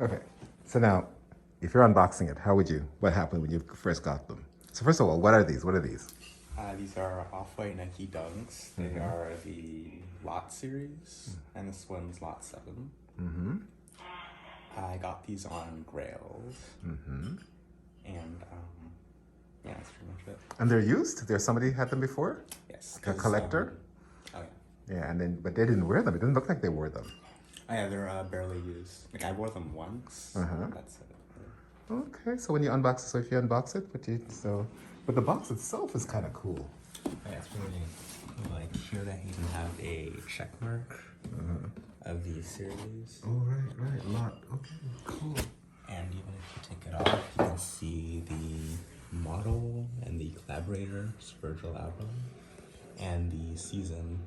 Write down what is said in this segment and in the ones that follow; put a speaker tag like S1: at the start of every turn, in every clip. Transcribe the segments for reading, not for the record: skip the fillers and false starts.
S1: Okay. So now, if you're unboxing it, what happened when you first got them? So first of all, what are these? What are these?
S2: These are Off-White Nike Dunks. They are the Lot series, and this one's Lot 7. I got these on Grails, and yeah, that's pretty much it.
S1: And they're used? There's somebody had them before?
S2: Yes,
S1: Like a collector?
S2: oh yeah.
S1: Yeah, and then but they didn't wear them. It didn't look like they wore them.
S2: Oh yeah, they're barely used. Like I wore them once. That's it.
S1: Okay, so when you unbox it, so if you unbox it, but the box itself is kind of cool.
S2: Yeah, it's really cool. Like here they even have a check mark of the series.
S1: Oh, right, lot. Okay, cool.
S2: And even if you take it off, you can see the model and the collaborators, Virgil Abloh, and the season.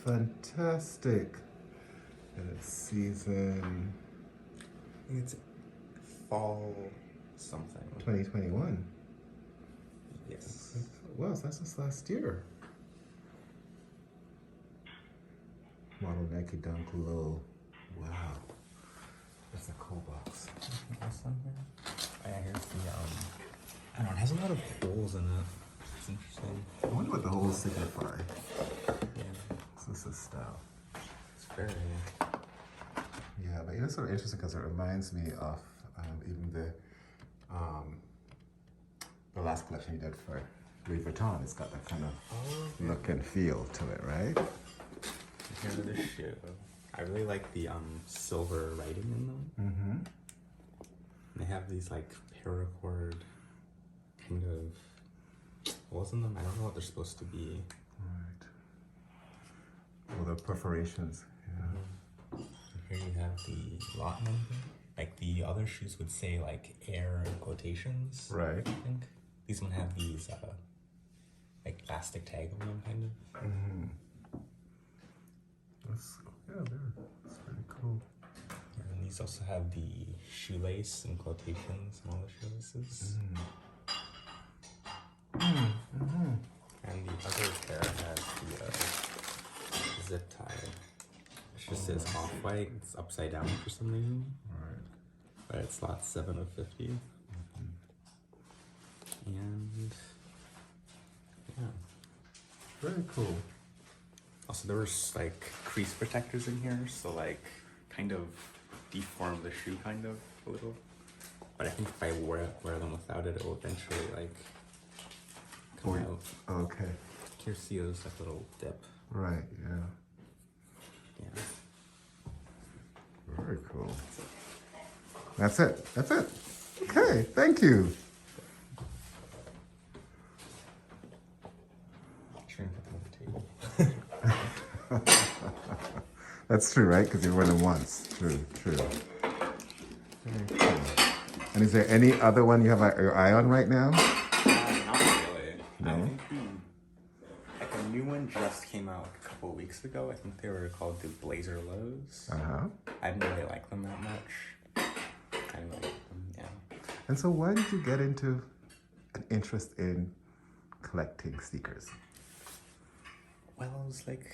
S1: Fantastic. And it's season
S2: I think it's fall something.
S1: 2021.
S2: Yes.
S1: Wow, so that's just last year. Model Nike Dunk Low. Wow. That's a cool box.
S2: This one here. Oh yeah, here's the I don't know, it has a lot of holes in it. It's interesting.
S1: I wonder what the holes signify.
S2: Yeah.
S1: So this is style.
S2: It's very
S1: Yeah, but it's sort of interesting because it reminds me of even the last collection you did for Louis Vuitton. It's got that kind of look and feel to it, right?
S2: here's this shoe. I really like the silver writing in them. They have these like paracord kind of holes in them. I don't know what they're supposed to be.
S1: Right. Oh, the perforations. Yeah.
S2: Here you have the lot number. Like the other shoes would say like air in quotations.
S1: Right.
S2: I think these one have these like plastic tag on them, kind of.
S1: That's pretty cool.
S2: And these also have the shoelace in quotations and all the shoelaces. And the other pair has the zip tie. It just says Off-White. It's upside down for some reason.
S1: Right.
S2: But it's lot 7 of 50. And yeah.
S1: Very cool.
S2: Also, there was like crease protectors in here, so like kind of deform the shoe kind of a little. But I think if I wear them without it, it will eventually like come out.
S1: Okay.
S2: Here, see those like little dip.
S1: Right. Yeah.
S2: Yeah.
S1: Very cool. That's it. That's it. Okay. Thank you.
S2: Try and put them on the table.
S1: That's true, right? Because you wore them once. True. True. Very cool. And is there any other one you have your eye on right now?
S2: Not really.
S1: No?
S2: I think like a new one just came out a couple of weeks ago. I think they were called the Blazer Lows. I didn't really like them that much. I didn't really like them, yeah.
S1: And so why did you get into an interest in collecting sneakers?
S2: Well, it was like,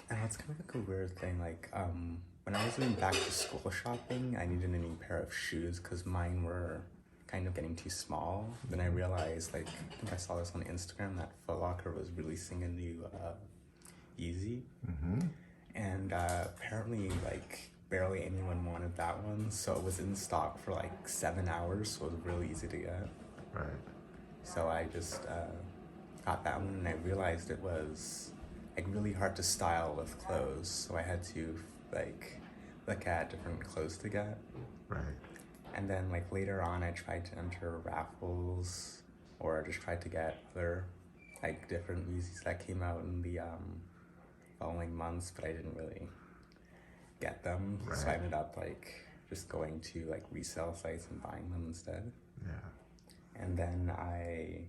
S2: I don't know, it's kind of like a weird thing. Like, when I was doing back to school shopping, I needed a new pair of shoes because mine were kind of getting too small. Then I realized, like, I think I saw this on Instagram that Foot Locker was releasing a new Yeezy. And apparently, like, barely anyone wanted that one. So it was in stock for like 7 hours, so it was really easy to get.
S1: Right.
S2: So I just got that one, and I realized it was like really hard to style with clothes. So I had to like look at different clothes to get.
S1: Right.
S2: And then like later on, I tried to enter raffles, or just tried to get other like different Yeezys that came out in the following months, but I didn't really get them.
S1: Right.
S2: So I ended up like just going to like resale sites and buying them instead.
S1: Yeah.
S2: And then I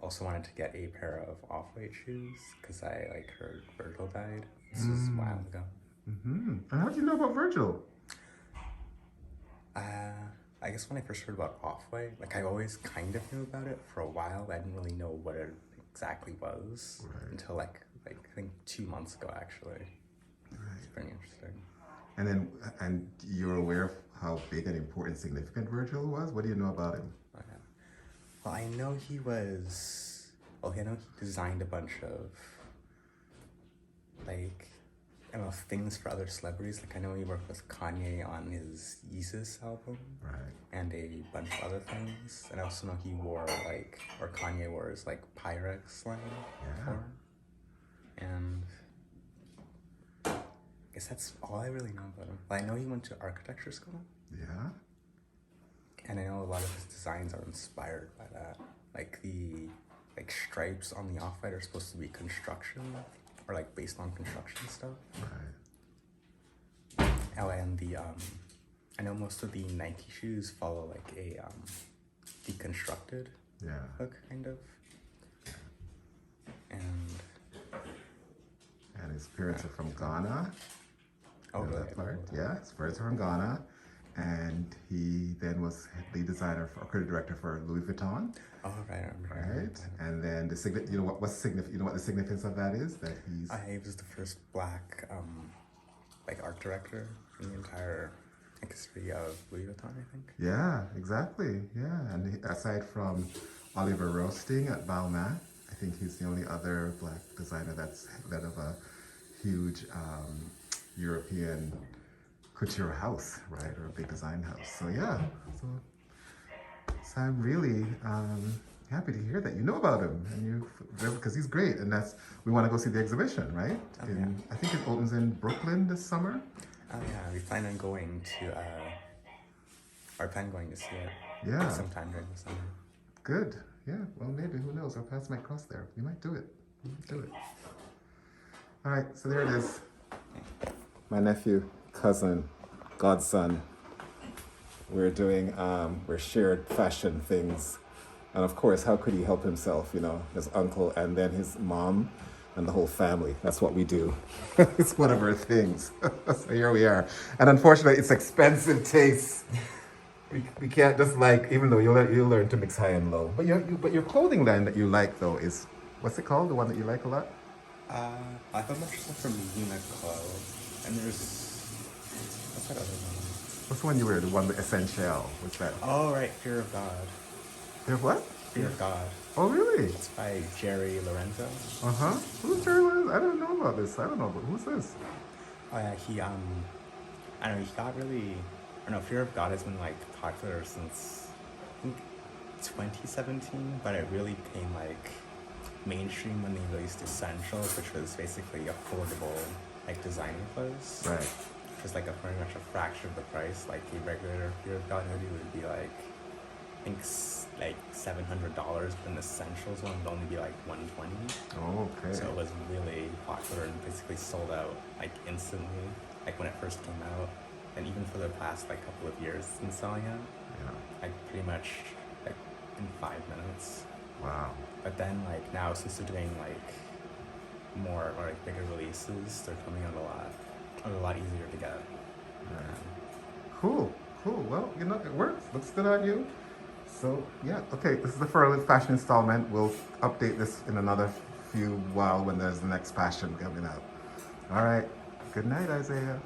S2: also wanted to get a pair of Off-White shoes because I like heard Virgil died. This was a while ago.
S1: And how did you know about Virgil?
S2: I guess when I first heard about Off-White, like I always kind of knew about it for a while, but I didn't really know what it exactly was until like I think 2 months ago actually. It's pretty interesting.
S1: And you're aware of how big and important, significant Virgil was? What do you know about him?
S2: Okay. Well, I know he was. Well, I know he designed a bunch of like I don't know things for other celebrities. Like I know he worked with Kanye on his Yeezus album,
S1: Right.
S2: and a bunch of other things. And I also know he wore or Kanye wore his like Pyrex slang
S1: Yeah.
S2: before. And I guess that's all I really know about him. But I know he went to architecture school,
S1: Yeah.
S2: and I know a lot of his designs are inspired by that. Like the stripes on the Off-White are supposed to be construction or like based on construction stuff.
S1: Right.
S2: Oh, and I know most of the Nike shoes follow like a deconstructed
S1: Yeah.
S2: look, kind of.
S1: And his parents are from Ghana.
S2: Oh,
S1: You know
S2: really?
S1: that part? Yeah, his parents are from Ghana. And he then was the designer or creative director for Louis Vuitton.
S2: Oh, right, I remember.
S1: Right. And then you know what the significance of that is? That
S2: He was the first black like art director in the entire history of Louis Vuitton, I think.
S1: Yeah, exactly. Yeah. And aside from Oliver Roasting at Balmain, I think he's the only other black designer that's head of a huge European couture house, right? Or a big design house. So yeah. So I'm really happy to hear that you know about him, and because he's great, and we want to go see the exhibition, right?
S2: Oh, yeah.
S1: I think it opens in Brooklyn this summer.
S2: Oh yeah, we plan on going to see it.
S1: Yeah.
S2: Sometime during the summer.
S1: Good. Yeah. Well, maybe, who knows? Our paths might cross there. We might do it. All right. So there it is. My nephew, cousin, godson. We're shared fashion things. And of course, how could he help himself? You know, his uncle and then his mom and the whole family. That's what we do. It's one of our things. So here we are. And unfortunately, it's expensive taste. We can't just even though you'll learn to mix high and low. But your clothing line that you like though is, what's it called? The one that you like a lot?
S2: I thought much stuff from Uniqlo, and what's that other one?
S1: What's the one you wear? The one with Essential. What's that?
S2: Oh right, Fear of God.
S1: Fear of what?
S2: Fear of God.
S1: Oh really?
S2: It's by Jerry Lorenzo.
S1: Uh-huh. Who's Jerry Lorenzo? I don't know about this. I don't know, but who's this?
S2: Oh yeah, he I don't know, he got really, I don't know, Fear of God has been like popular since I think 2017, but it really became like mainstream when they released Essentials, which was basically affordable like designer clothes.
S1: Right.
S2: Just like pretty much a fraction of the price. Like a regular Fear of God hoodie would be like, I think like $700, but an Essentials one would only be like $120.
S1: Oh, okay.
S2: So it was really popular and basically sold out like instantly, like when it first came out, and even for the past like couple of years it's been selling out.
S1: Yeah.
S2: Like pretty much like in 5 minutes.
S1: Wow.
S2: But then like now since they're doing like more or like bigger releases, they're coming out a lot easier to get.
S1: Cool. Well, it works. Looks good on you. So yeah, okay. This is the Furlid fashion installment. We'll update this in another few while when there's the next fashion coming out. All right. Good night, Isaiah.